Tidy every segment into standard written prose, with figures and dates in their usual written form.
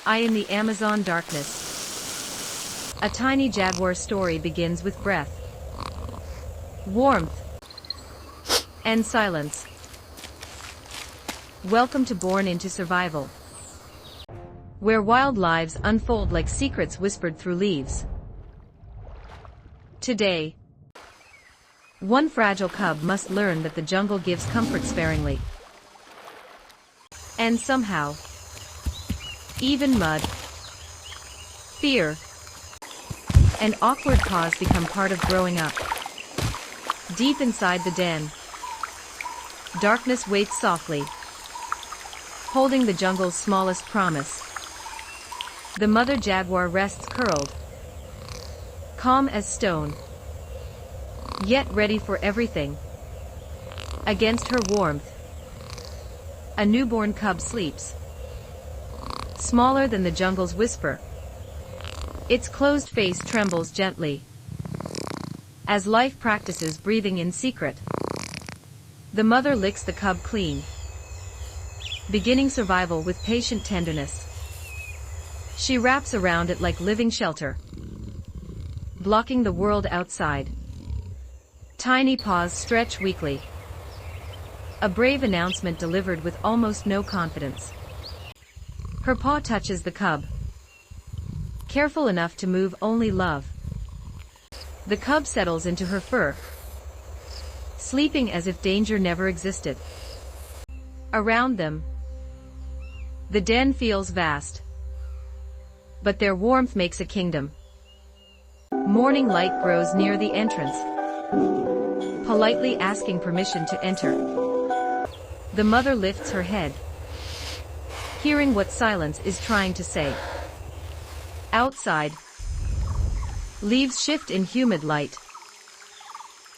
I in the Amazon darkness. A tiny jaguar story begins with breath, warmth, and silence. Welcome to Born into Survival, where wild lives unfold like secrets whispered through leaves. Today, one fragile cub must learn that the jungle gives comfort sparingly. And somehow, even mud, fear, and awkward pause become part of growing up. Deep inside the den, darkness waits softly, holding the jungle's smallest promise. The mother jaguar rests curled, calm as stone, yet ready for everything. Against her warmth, a newborn cub sleeps, smaller than the jungle's whisper. Its closed face trembles gently, as life practices breathing in secret. The mother licks the cub clean, beginning survival with patient tenderness. She wraps around it like living shelter, blocking the world outside. Tiny paws stretch weakly, a brave announcement delivered with almost no confidence. Her paw touches the cub, careful enough to move only love. The cub settles into her fur, sleeping as if danger never existed. Around them, the den feels vast, but their warmth makes a kingdom. Morning light grows near the entrance, politely asking permission to enter. The mother lifts her head, hearing what silence is trying to say. Outside, leaves shift in humid light,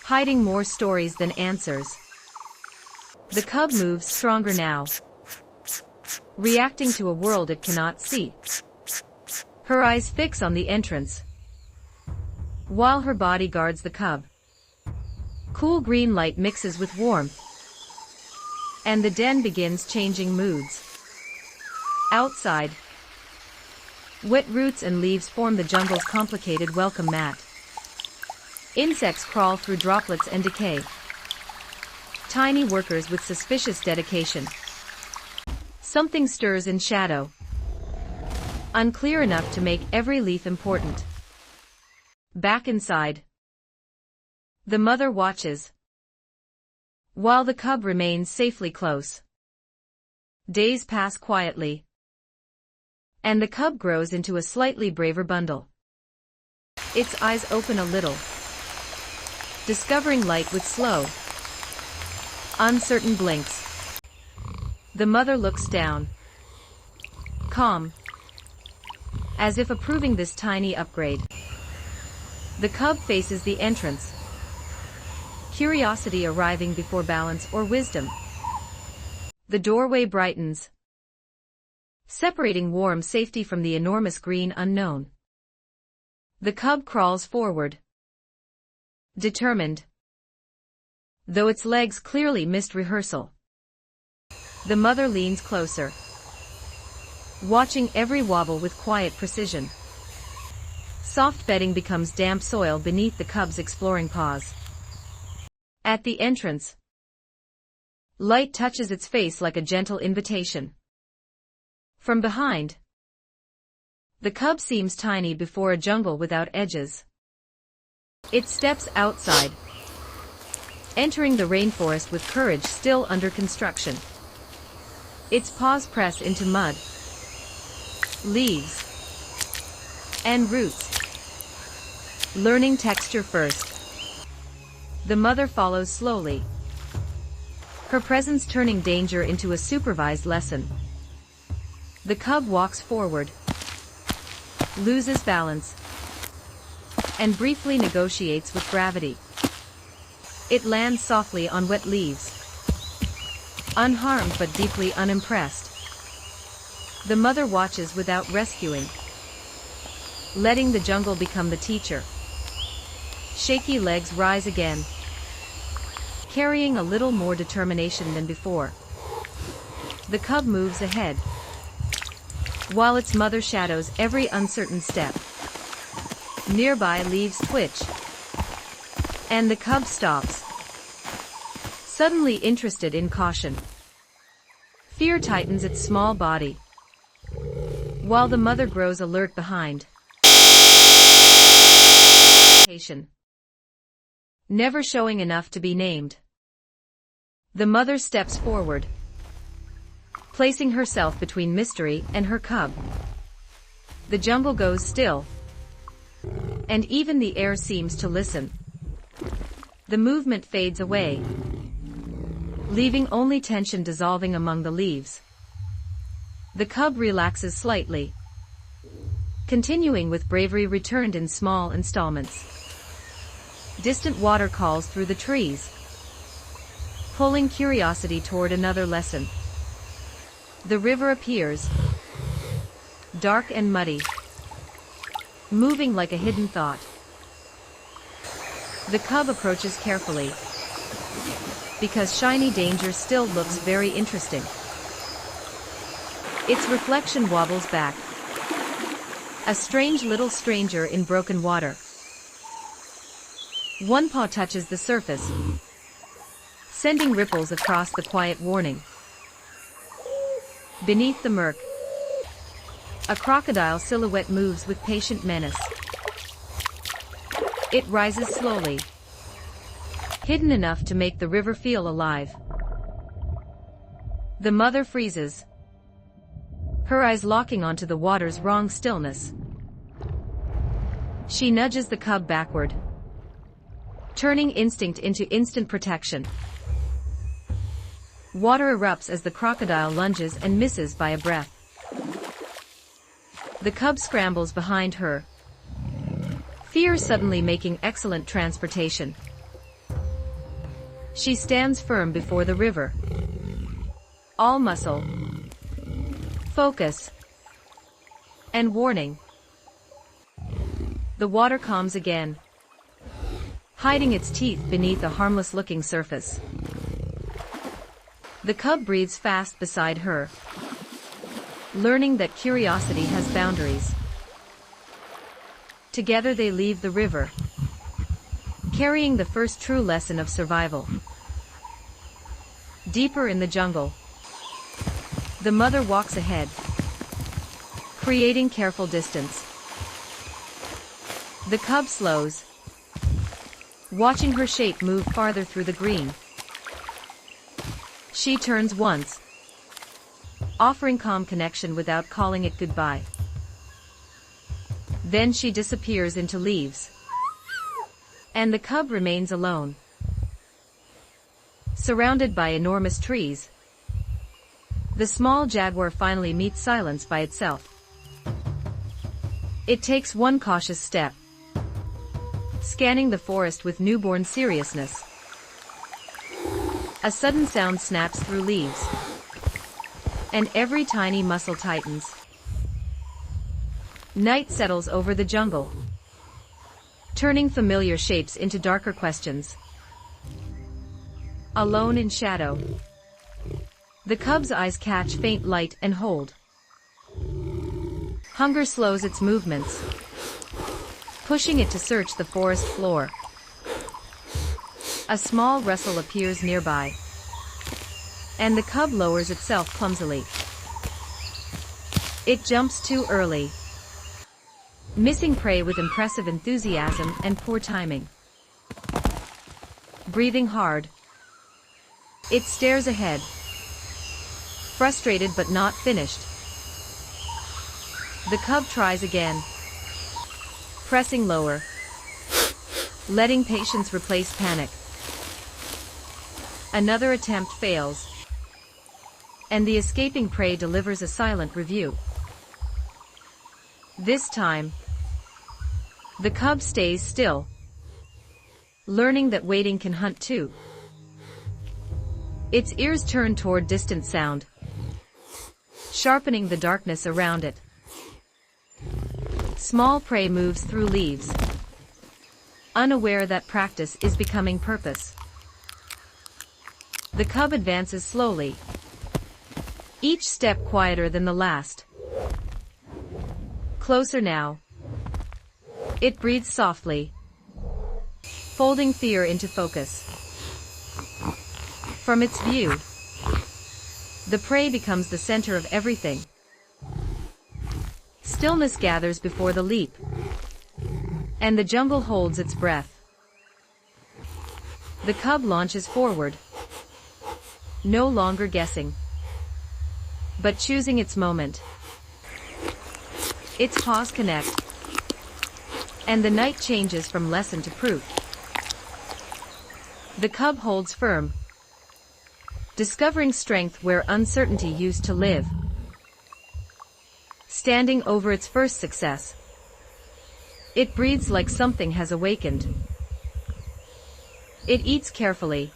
hiding more stories than answers. The cub moves stronger now, reacting to a world it cannot see. Her eyes fix on the entrance, while her body guards the cub. Cool green light mixes with warmth, and the den begins changing moods. Outside, wet roots and leaves form the jungle's complicated welcome mat. Insects crawl through droplets and decay, tiny workers with suspicious dedication. Something stirs in shadow, unclear enough to make every leaf important. Back inside, the mother watches, while the cub remains safely close. Days pass quietly, and the cub grows into a slightly braver bundle. Its eyes open a little, discovering light with slow, uncertain blinks. The mother looks down, calm, as if approving this tiny upgrade. The cub faces the entrance, curiosity arriving before balance or wisdom. The doorway brightens, separating warm safety from the enormous green unknown. The cub crawls forward, determined, though its legs clearly missed rehearsal. The mother leans closer, watching every wobble with quiet precision. Soft bedding becomes damp soil beneath the cub's exploring paws. At the entrance, light touches its face like a gentle invitation. From behind, the cub seems tiny before a jungle without edges. It steps outside, entering the rainforest with courage still under construction. Its paws press into mud, leaves, and roots, learning texture first. The mother follows slowly, her presence turning danger into a supervised lesson. The cub walks forward, loses balance, and briefly negotiates with gravity. It lands softly on wet leaves, unharmed but deeply unimpressed. The mother watches without rescuing, letting the jungle become the teacher. Shaky legs rise again, carrying a little more determination than before. The cub moves ahead, while its mother shadows every uncertain step. Nearby leaves twitch, and the cub stops, suddenly interested in caution. Fear tightens its small body, while the mother grows alert behind. Never showing enough to be named. The mother steps forward, placing herself between mystery and her cub. The jungle goes still, and even the air seems to listen. The movement fades away, leaving only tension dissolving among the leaves. The cub relaxes slightly, continuing with bravery returned in small installments. Distant water calls through the trees, pulling curiosity toward another lesson. The river appears, dark and muddy, moving like a hidden thought. The cub approaches carefully, because shiny danger still looks very interesting. Its reflection wobbles back, a strange little stranger in broken water. One paw touches the surface, sending ripples across the quiet warning. Beneath the murk, a crocodile silhouette moves with patient menace. It rises slowly, hidden enough to make the river feel alive. The mother freezes, her eyes locking onto the water's wrong stillness. She nudges the cub backward, turning instinct into instant protection. Water erupts as the crocodile lunges and misses by a breath. The cub scrambles behind her, fear suddenly making excellent transportation. She stands firm before the river, all muscle, focus, and warning. The water calms again, hiding its teeth beneath a harmless-looking surface. The cub breathes fast beside her, learning that curiosity has boundaries. Together they leave the river, carrying the first true lesson of survival. Deeper in the jungle, the mother walks ahead, creating careful distance. The cub slows, watching her shape move farther through the green. She turns once, offering calm connection without calling it goodbye. Then she disappears into leaves, and the cub remains alone, surrounded by enormous trees. The small jaguar finally meets silence by itself. It takes one cautious step, scanning the forest with newborn seriousness. A sudden sound snaps through leaves, and every tiny muscle tightens. Night settles over the jungle, turning familiar shapes into darker questions. Alone in shadow, the cub's eyes catch faint light and hold. Hunger slows its movements, pushing it to search the forest floor. A small rustle appears nearby, and the cub lowers itself clumsily. It jumps too early, missing prey with impressive enthusiasm and poor timing. Breathing hard, it stares ahead, frustrated but not finished. The cub tries again, pressing lower, letting patience replace panic. Another attempt fails, and the escaping prey delivers a silent review. This time, the cub stays still, learning that waiting can hunt too. Its ears turn toward distant sound, sharpening the darkness around it. Small prey moves through leaves, unaware that practice is becoming purpose. The cub advances slowly, each step quieter than the last. Closer now. It breathes softly, folding fear into focus. From its view, the prey becomes the center of everything. Stillness gathers before the leap, and the jungle holds its breath. The cub launches forward, no longer guessing, but choosing its moment. Its paws connect, and the night changes from lesson to proof. The cub holds firm, discovering strength where uncertainty used to live. Standing over its first success, it breathes like something has awakened. It eats carefully,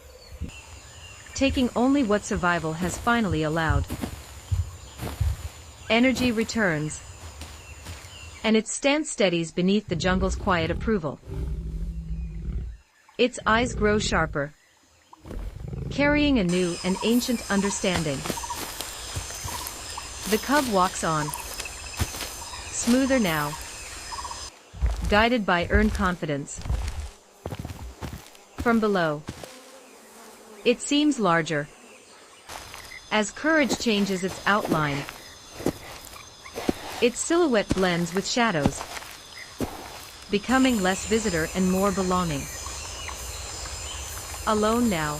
taking only what survival has finally allowed. Energy returns, and its stance steadies beneath the jungle's quiet approval. Its eyes grow sharper, carrying a new and ancient understanding. The cub walks on, smoother now, guided by earned confidence. From below, it seems larger, as courage changes its outline. Its silhouette blends with shadows, becoming less visitor and more belonging. Alone now,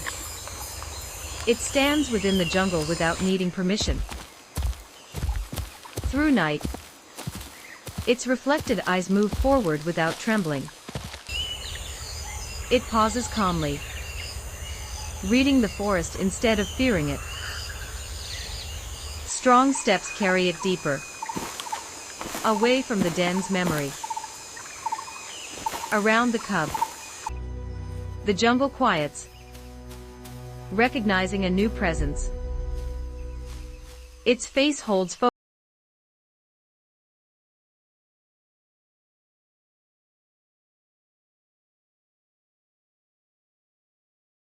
it stands within the jungle without needing permission. Through night, its reflected eyes move forward without trembling. It pauses calmly, reading the forest instead of fearing it. Strong steps carry it deeper, away from the den's memory. Around the cub, the jungle quiets, recognizing a new presence. Its face holds focus.